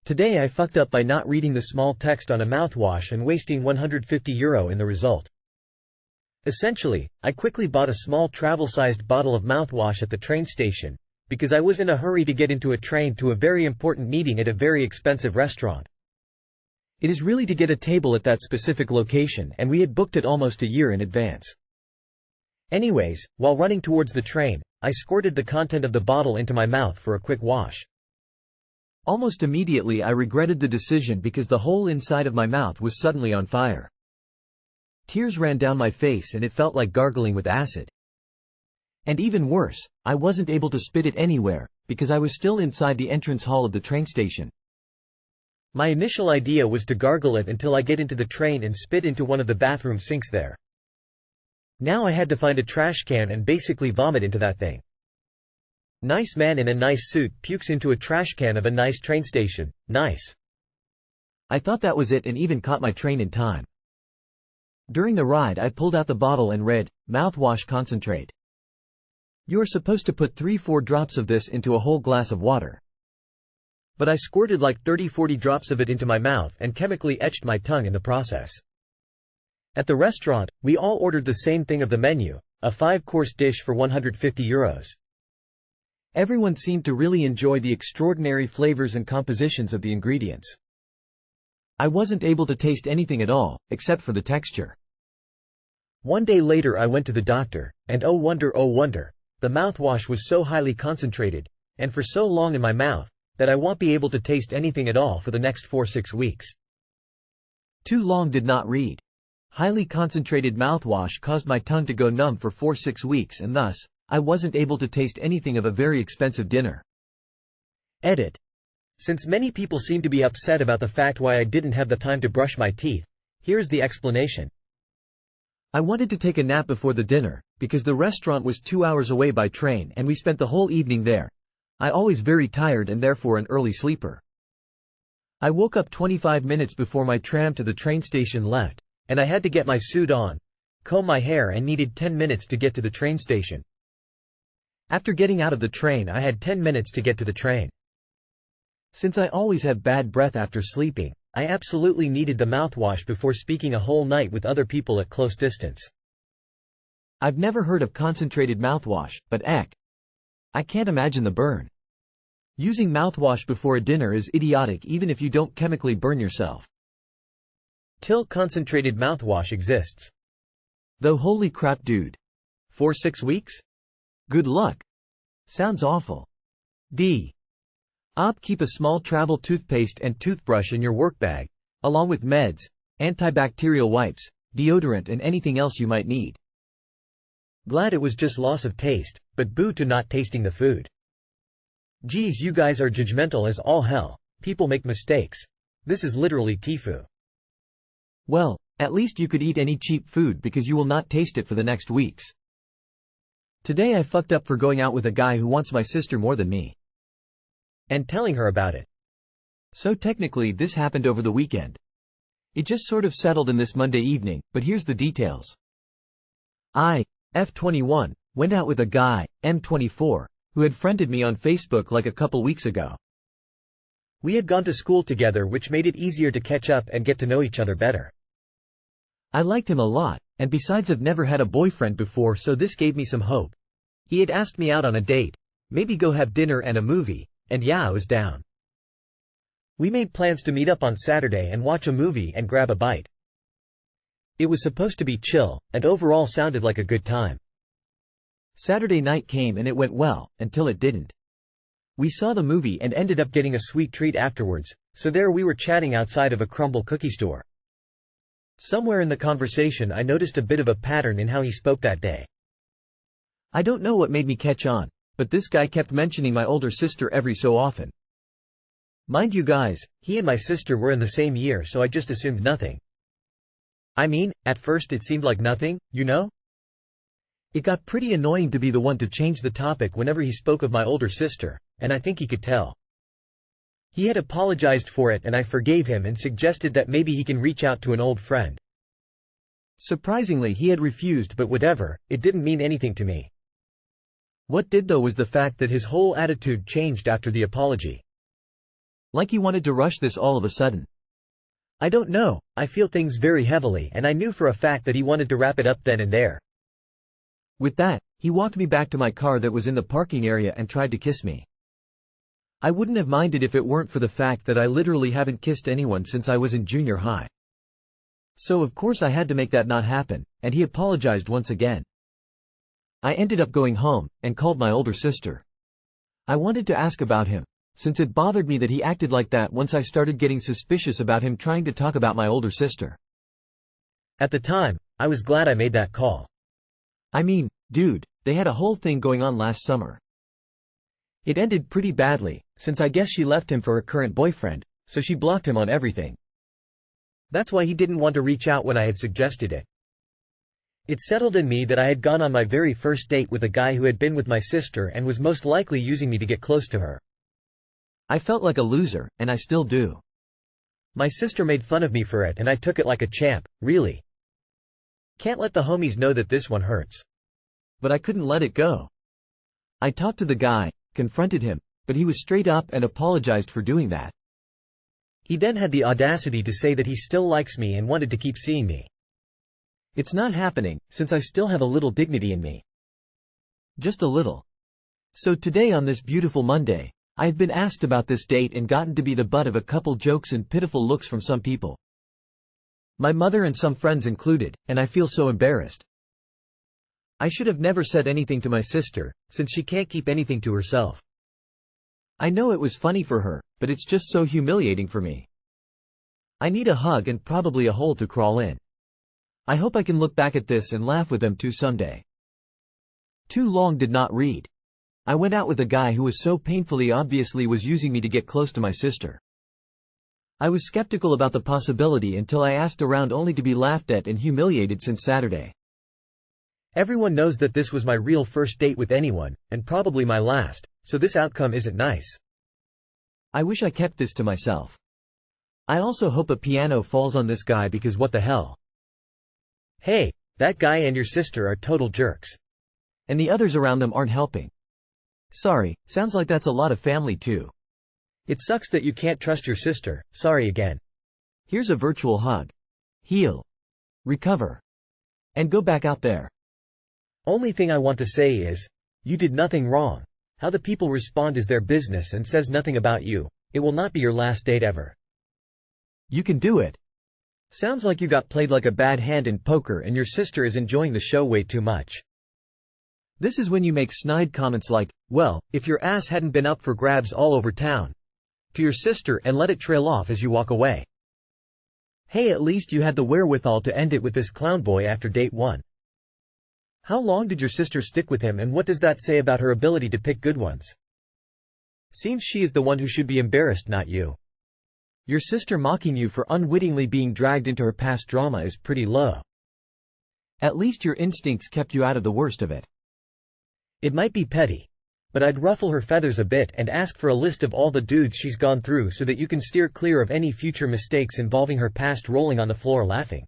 Today I fucked up by not reading the small text on a mouthwash and wasting €150 in the result. Essentially, I quickly bought a small travel-sized bottle of mouthwash at the train station, because I was in a hurry to get into a train to a very important meeting at a very expensive restaurant. It is really to get a table at that specific location, and we had booked it almost a year in advance. Anyways, while running towards the train, I squirted the content of the bottle into my mouth for a quick wash. Almost immediately I regretted the decision because the whole inside of my mouth was suddenly on fire. Tears ran down my face and it felt like gargling with acid. And even worse, I wasn't able to spit it anywhere, because I was still inside the entrance hall of the train station. My initial idea was to gargle it until I get into the train and spit into one of the bathroom sinks there. Now I had to find a trash can and basically vomit into that thing. Nice man in a nice suit pukes into a trash can of a nice train station. Nice. I thought that was it and even caught my train in time. During the ride I pulled out the bottle and read, "Mouthwash concentrate. You are supposed to put 3-4 drops of this into a whole glass of water." But I squirted like 30-40 drops of it into my mouth and chemically etched my tongue in the process. At the restaurant, we all ordered the same thing of the menu, a 5-course dish for €150. Everyone seemed to really enjoy the extraordinary flavors and compositions of the ingredients. I wasn't able to taste anything at all, except for the texture. One day later I went to the doctor, and oh wonder, the mouthwash was so highly concentrated, and for so long in my mouth, that I won't be able to taste anything at all for the next 4-6 weeks. Too long did not read. Highly concentrated mouthwash caused my tongue to go numb for 4-6 weeks and thus, I wasn't able to taste anything of a very expensive dinner. Edit. Since many people seem to be upset about the fact why I didn't have the time to brush my teeth, here's the explanation. I wanted to take a nap before the dinner, because the restaurant was 2 hours away by train and we spent the whole evening there. I always very tired and therefore an early sleeper. I woke up 25 minutes before my tram to the train station left, and I had to get my suit on, comb my hair and needed 10 minutes to get to the train station. After getting out of the train I had 10 minutes to get to the train. Since I always have bad breath after sleeping, I absolutely needed the mouthwash before speaking a whole night with other people at close distance. I've never heard of concentrated mouthwash, but I can't imagine the burn. Using mouthwash before a dinner is idiotic even if you don't chemically burn yourself. Till concentrated mouthwash exists. Though holy crap dude. 4-6 weeks? Good luck. Sounds awful. Keep a small travel toothpaste and toothbrush in your work bag, along with meds, antibacterial wipes, deodorant and anything else you might need. Glad it was just loss of taste, but boo to not tasting the food. Geez, you guys are judgmental as all hell. People make mistakes. This is literally TIFU. Well, at least you could eat any cheap food because you will not taste it for the next weeks. Today I fucked up for going out with a guy who wants my sister more than me. And telling her about it. So technically this happened over the weekend. It just sort of settled in this Monday evening, but here's the details. I, F21, went out with a guy, M24, who had friended me on Facebook like a couple weeks ago. We had gone to school together, which made it easier to catch up and get to know each other better. I liked him a lot, and besides I've never had a boyfriend before, so this gave me some hope. He had asked me out on a date, maybe go have dinner and a movie, and yeah, I was down. We made plans to meet up on Saturday and watch a movie and grab a bite. It was supposed to be chill, and overall sounded like a good time. Saturday night came and it went well, until it didn't. We saw the movie and ended up getting a sweet treat afterwards, so there we were chatting outside of a crumble cookie store. Somewhere in the conversation I noticed a bit of a pattern in how he spoke that day. I don't know what made me catch on, but this guy kept mentioning my older sister every so often. Mind you guys, he and my sister were in the same year, so I just assumed nothing. I mean, at first it seemed like nothing, you know? It got pretty annoying to be the one to change the topic whenever he spoke of my older sister, and I think he could tell. He had apologized for it and I forgave him and suggested that maybe he can reach out to an old friend. Surprisingly he had refused, but whatever, it didn't mean anything to me. What did though was the fact that his whole attitude changed after the apology. Like he wanted to rush this all of a sudden. I don't know, I feel things very heavily and I knew for a fact that he wanted to wrap it up then and there. With that, he walked me back to my car that was in the parking area and tried to kiss me. I wouldn't have minded if it weren't for the fact that I literally haven't kissed anyone since I was in junior high. So of course I had to make that not happen, and he apologized once again. I ended up going home, and called my older sister. I wanted to ask about him, since it bothered me that he acted like that once I started getting suspicious about him trying to talk about my older sister. At the time, I was glad I made that call. I mean, dude, they had a whole thing going on last summer. It ended pretty badly, since I guess she left him for her current boyfriend, so she blocked him on everything. That's why he didn't want to reach out when I had suggested it. It settled in me that I had gone on my very first date with a guy who had been with my sister and was most likely using me to get close to her. I felt like a loser, and I still do. My sister made fun of me for it and I took it like a champ, really. Can't let the homies know that this one hurts. But I couldn't let it go. I talked to the guy, confronted him, but he was straight up and apologized for doing that. He then had the audacity to say that he still likes me and wanted to keep seeing me. It's not happening, since I still have a little dignity in me. Just a little. So today on this beautiful Monday, I have been asked about this date and gotten to be the butt of a couple jokes and pitiful looks from some people. My mother and some friends included, and I feel so embarrassed. I should have never said anything to my sister, since she can't keep anything to herself. I know it was funny for her, but it's just so humiliating for me. I need a hug and probably a hole to crawl in. I hope I can look back at this and laugh with them too someday. Too long did not read. I went out with a guy who was so painfully obviously was using me to get close to my sister. I was skeptical about the possibility until I asked around only to be laughed at and humiliated since Saturday. Everyone knows that this was my real first date with anyone, and probably my last, so this outcome isn't nice. I wish I kept this to myself. I also hope a piano falls on this guy because what the hell. Hey, that guy and your sister are total jerks. And the others around them aren't helping. Sorry, sounds like that's a lot of family too. It sucks that you can't trust your sister, sorry again. Here's a virtual hug. Heal. Recover. And go back out there. Only thing I want to say is, you did nothing wrong. How the people respond is their business and says nothing about you. It will not be your last date ever. You can do it. Sounds like you got played like a bad hand in poker and your sister is enjoying the show way too much. This is when you make snide comments like, well, if your ass hadn't been up for grabs all over town, to your sister and let it trail off as you walk away. Hey, at least you had the wherewithal to end it with this clown boy after date 1. How long did your sister stick with him and what does that say about her ability to pick good ones? Seems she is the one who should be embarrassed, not you. Your sister mocking you for unwittingly being dragged into her past drama is pretty low. At least your instincts kept you out of the worst of it. It might be petty, but I'd ruffle her feathers a bit and ask for a list of all the dudes she's gone through so that you can steer clear of any future mistakes involving her past rolling on the floor laughing.